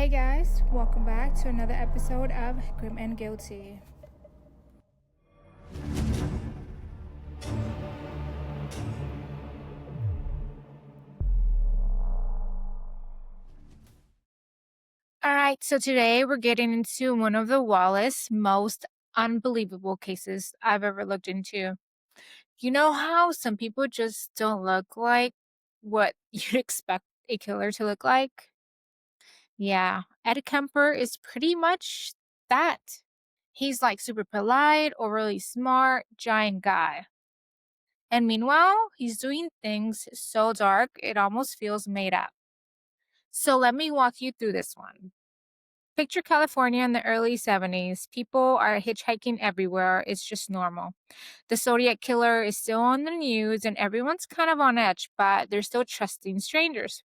Hey guys, welcome back to another episode of Grim and Guilty. Alright, so today we're getting into one of the wildest, most unbelievable cases I've ever looked into. You know how some people just don't look like what you'd expect a killer to look like? Yeah, Ed Kemper is pretty much that. He's like super polite, overly smart, giant guy. And meanwhile, he's doing things so dark it almost feels made up. So let me walk you through this one. Picture California in the early 70s. People are hitchhiking everywhere. It's just normal. The Zodiac Killer is still on the news and everyone's kind of on edge, but they're still trusting strangers.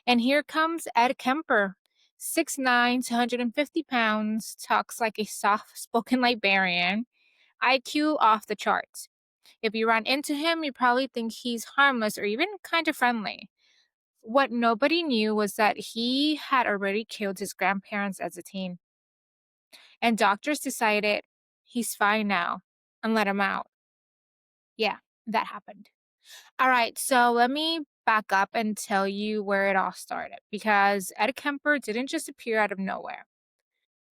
And here comes Ed Kemper, 6'9", 250 pounds, talks like a soft spoken librarian, IQ off the charts. If you run into him, you probably think he's harmless or even kind of friendly. What nobody knew was that he had already killed his grandparents as a teen. And doctors decided he's fine now and let him out. Yeah, that happened. All right, so let me back up and tell you where it all started because Ed Kemper didn't just appear out of nowhere.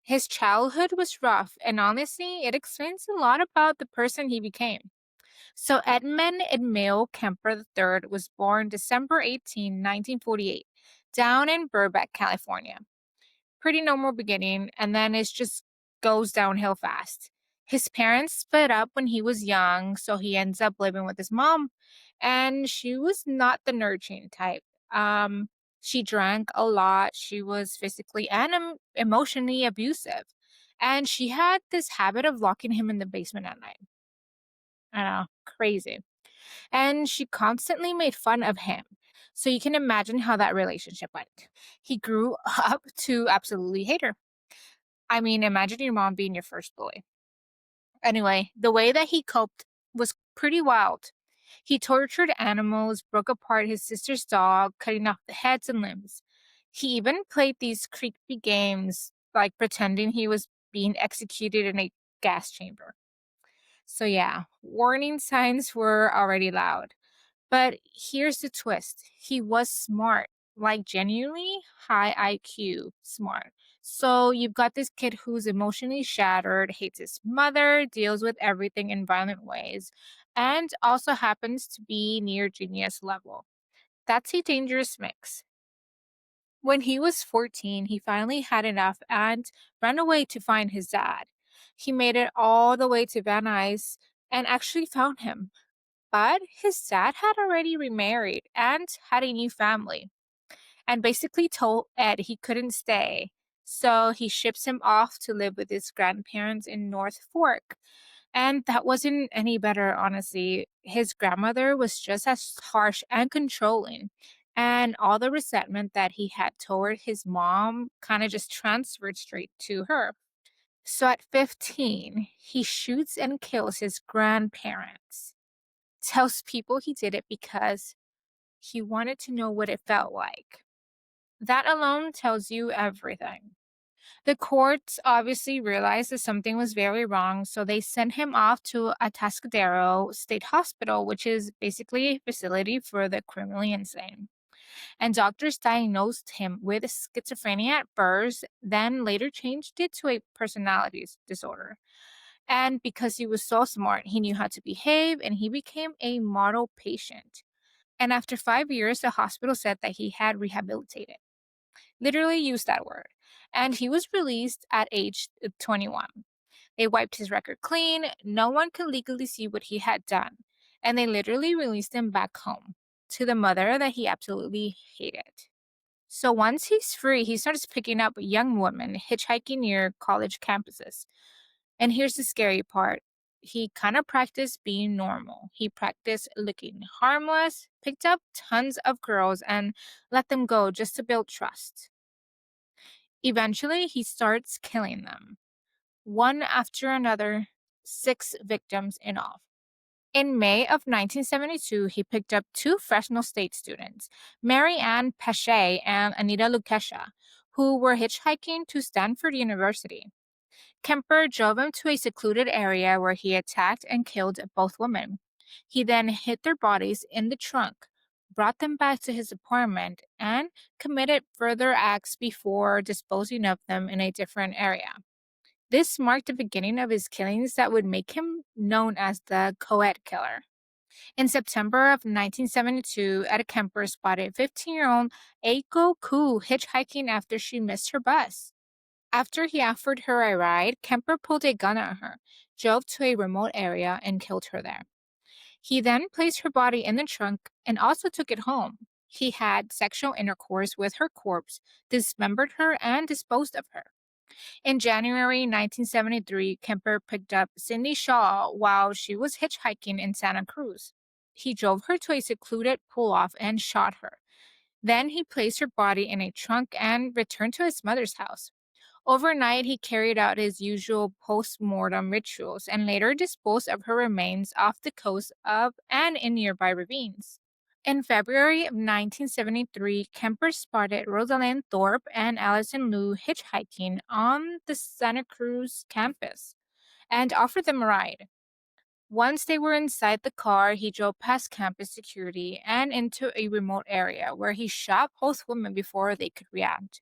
His childhood was rough, and honestly, it explains a lot about the person he became. So Edmund Emil Kemper III was born December 18, 1948, down in Burbank, California. Pretty normal beginning, and then it just goes downhill fast. His parents split up when he was young, so he ends up living with his mom, and she was not the nurturing type. She drank a lot, she was physically and emotionally abusive, and she had this habit of locking him in the basement at night. I know, crazy. And she constantly made fun of him. So you can imagine how that relationship went. He grew up to absolutely hate her. I mean, imagine your mom being your first bully. Anyway, the way that he coped was pretty wild. He tortured animals, broke apart his sister's dog, cutting off the heads and limbs. He even played these creepy games, like pretending he was being executed in a gas chamber. So, yeah, warning signs were already loud. But here's the twist. He was smart, like genuinely high IQ smart. So you've got this kid who's emotionally shattered, hates his mother, deals with everything in violent ways, and also happens to be near genius level. That's a dangerous mix. When he was 14, he finally had enough and ran away to find his dad. He made it all the way to Van Nuys and actually found him. But his dad had already remarried and had a new family, and basically told Ed he couldn't stay. So he ships him off to live with his grandparents in North Fork. And that wasn't any better, honestly. His grandmother was just as harsh and controlling. And all the resentment that he had toward his mom kind of just transferred straight to her. So at 15, he shoots and kills his grandparents, tells people he did it because he wanted to know what it felt like. That alone tells you everything. The courts obviously realized that something was very wrong, so they sent him off to Atascadero State Hospital, which is basically a facility for the criminally insane. And doctors diagnosed him with schizophrenia at first, then later changed it to a personality disorder. And because he was so smart, he knew how to behave and he became a model patient. And after 5 years, the hospital said that he had rehabilitated. Literally used that word. And he was released at age 21. They wiped his record clean. No one could legally see what he had done. And they literally released him back home to the mother that he absolutely hated. So once he's free, he starts picking up young women hitchhiking near college campuses. And here's the scary part. He kind of practiced being normal. He practiced looking harmless, picked up tons of girls, and let them go just to build trust. Eventually, he starts killing them, one after another, 6 victims in all. In May of 1972, he picked up 2 Fresno State students, Mary Ann Pache and Anita Lucchesha, who were hitchhiking to Stanford University. Kemper drove them to a secluded area where he attacked and killed both women. He then hid their bodies in the trunk, brought them back to his apartment, and committed further acts before disposing of them in a different area. This marked the beginning of his killings that would make him known as the Coed Killer. In September of 1972, Ed Kemper spotted 15-year-old Eiko Ku hitchhiking after she missed her bus. After he offered her a ride, Kemper pulled a gun at her, drove to a remote area, and killed her there. He then placed her body in the trunk and also took it home. He had sexual intercourse with her corpse, dismembered her, and disposed of her. In January 1973, Kemper picked up Cindy Shaw while she was hitchhiking in Santa Cruz. He drove her to a secluded pull-off and shot her. Then he placed her body in a trunk and returned to his mother's house. Overnight, he carried out his usual post-mortem rituals and later disposed of her remains off the coast of and in nearby ravines. In February of 1973, Kemper spotted Rosalind Thorpe and Allison Liu hitchhiking on the Santa Cruz campus and offered them a ride. Once they were inside the car, he drove past campus security and into a remote area where he shot both women before they could react.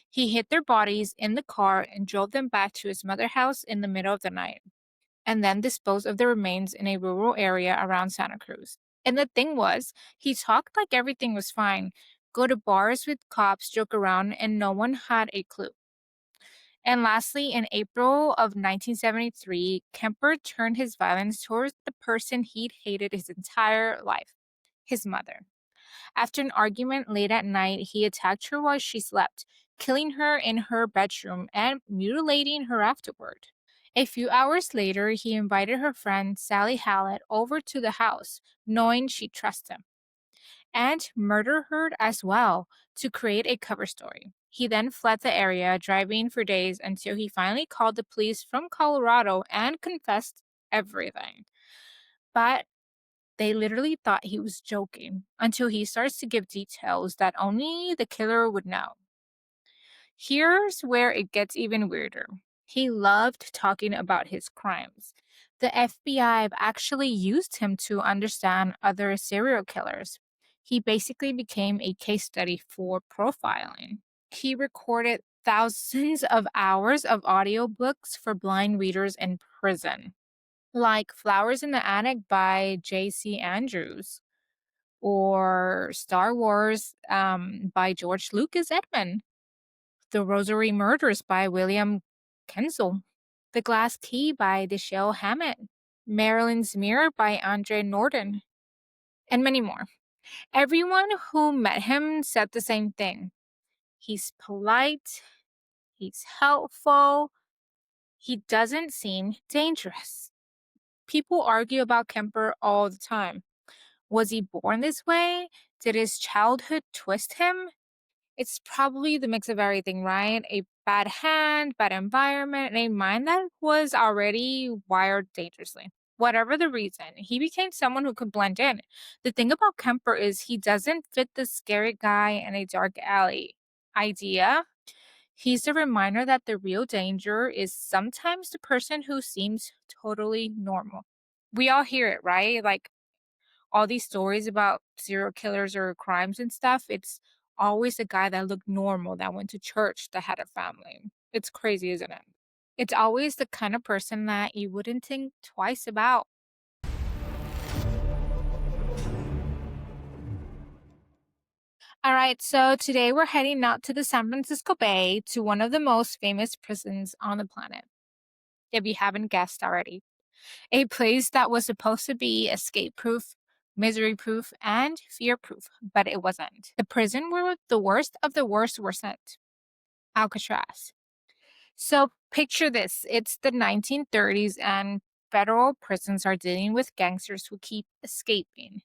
He hid their bodies in the car and drove them back to his mother's house in the middle of the night, and then disposed of the remains in a rural area around Santa Cruz. And the thing was, he talked like everything was fine, go to bars with cops, joke around, and no one had a clue. And lastly, in April of 1973, Kemper turned his violence towards the person he'd hated his entire life, his mother. After an argument late at night, he attacked her while she slept, killing her in her bedroom and mutilating her afterward. A few hours later, he invited her friend Sally Hallett over to the house, knowing she'd trust him, and murdered her as well to create a cover story. He then fled the area, driving for days until he finally called the police from Colorado and confessed everything. But they literally thought he was joking until he starts to give details that only the killer would know. Here's where it gets even weirder. He loved talking about his crimes. The FBI actually used him to understand other serial killers. He basically became a case study for profiling. He recorded thousands of hours of audiobooks for blind readers in prison, like Flowers in the Attic by J.C. Andrews or Star Wars by George Lucas Edmund, The Rosary Murders by William Kenzel, The Glass Key by Dashiell Hammett, Marilyn's Mirror by Andre Norton, and many more. Everyone who met him said the same thing. He's polite, he's helpful, he doesn't seem dangerous. People argue about Kemper all the time. Was he born this way? Did his childhood twist him? It's probably the mix of everything, right? A bad hand, bad environment, and a mind that was already wired dangerously. Whatever the reason, he became someone who could blend in. The thing about Kemper is he doesn't fit the scary guy in a dark alley idea. He's a reminder that the real danger is sometimes the person who seems totally normal. We all hear it, right? Like all these stories about serial killers or crimes and stuff, it's always a guy that looked normal, that went to church, that had a family. It's crazy, isn't it? It's always the kind of person that you wouldn't think twice about. All right, so today we're heading out to the San Francisco Bay to one of the most famous prisons on the planet, if you haven't guessed already. A place that was supposed to be escape proof, misery proof, and fear proof, but it wasn't. The prison where the worst of the worst were sent, Alcatraz. So picture this, it's the 1930s, and federal prisons are dealing with gangsters who keep escaping,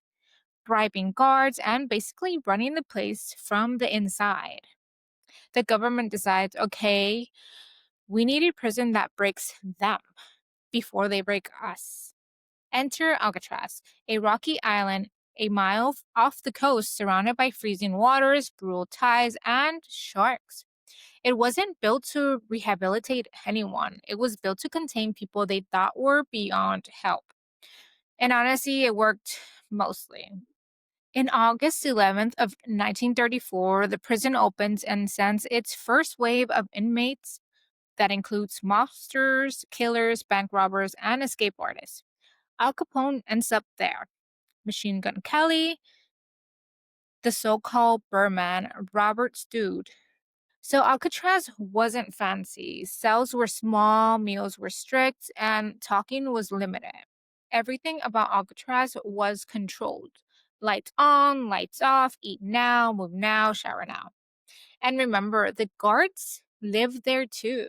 bribing guards, and basically running the place from the inside. The government decides, okay, we need a prison that breaks them before they break us. Enter Alcatraz, a rocky island a mile off the coast surrounded by freezing waters, brutal tides, and sharks. It wasn't built to rehabilitate anyone, it was built to contain people they thought were beyond help. And honestly, it worked mostly. In August 11th of 1934, the prison opens and sends its first wave of inmates that includes mobsters, killers, bank robbers, and escape artists. Al Capone ends up there. Machine Gun Kelly, the so-called Burman, Robert's dude. So Alcatraz wasn't fancy. Cells were small, meals were strict, and talking was limited. Everything about Alcatraz was controlled. Lights on, lights off, eat now, move now, shower now. And remember, the guards lived there too,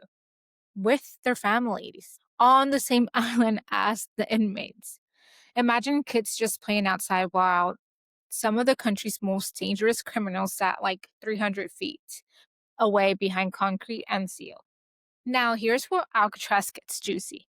with their families, on the same island as the inmates. Imagine kids just playing outside while some of the country's most dangerous criminals sat like 300 feet away behind concrete and steel. Now, here's where Alcatraz gets juicy.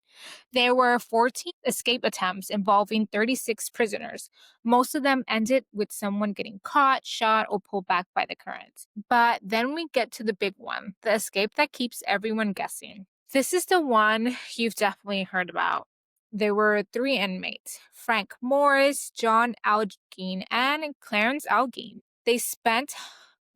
There were 14 escape attempts involving 36 prisoners. Most of them ended with someone getting caught, shot, or pulled back by the current. But then we get to the big one, the escape that keeps everyone guessing. This is the one you've definitely heard about. There were three inmates, Frank Morris, John Algene, and Clarence Algene. They spent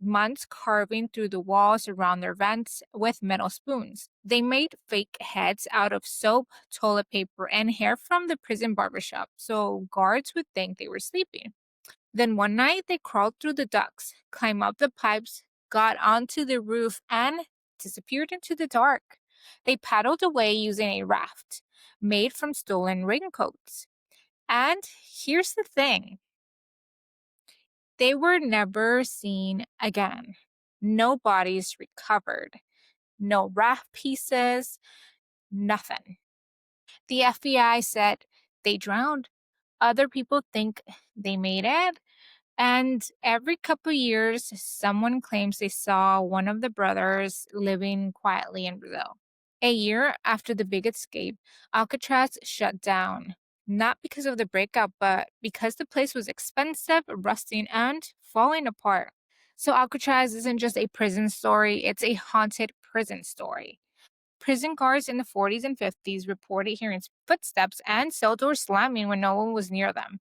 months carving through the walls around their vents with metal spoons. They made fake heads out of soap, toilet paper, and hair from the prison barbershop so guards would think they were sleeping. Then one night they crawled through the ducts, climbed up the pipes, got onto the roof, and disappeared into the dark. They paddled away using a raft made from stolen raincoats. And here's the thing, they were never seen again. No bodies recovered, no raft pieces, nothing. The FBI said they drowned. Other people think they made it. And every couple years, someone claims they saw one of the brothers living quietly in Brazil. A year after the big escape, Alcatraz shut down. Not because of the breakup, but because the place was expensive, rusting, and falling apart. So Alcatraz isn't just a prison story, it's a haunted prison story. Prison guards in the 40s and 50s reported hearing footsteps and cell doors slamming when no one was near them.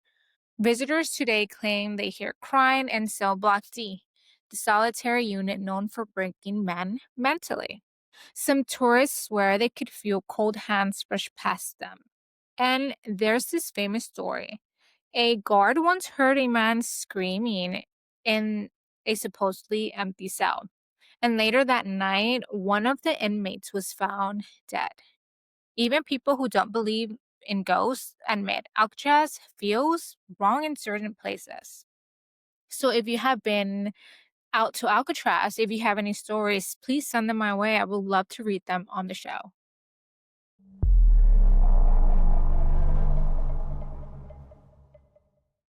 Visitors today claim they hear crying in cell block D, the solitary unit known for breaking men mentally. Some tourists swear they could feel cold hands brush past them. And there's this famous story. A guard once heard a man screaming in a supposedly empty cell. And later that night, one of the inmates was found dead. Even people who don't believe in ghosts admit Alcatraz feels wrong in certain places. So if you have been out to Alcatraz, if you have any stories, please send them my way. I would love to read them on the show.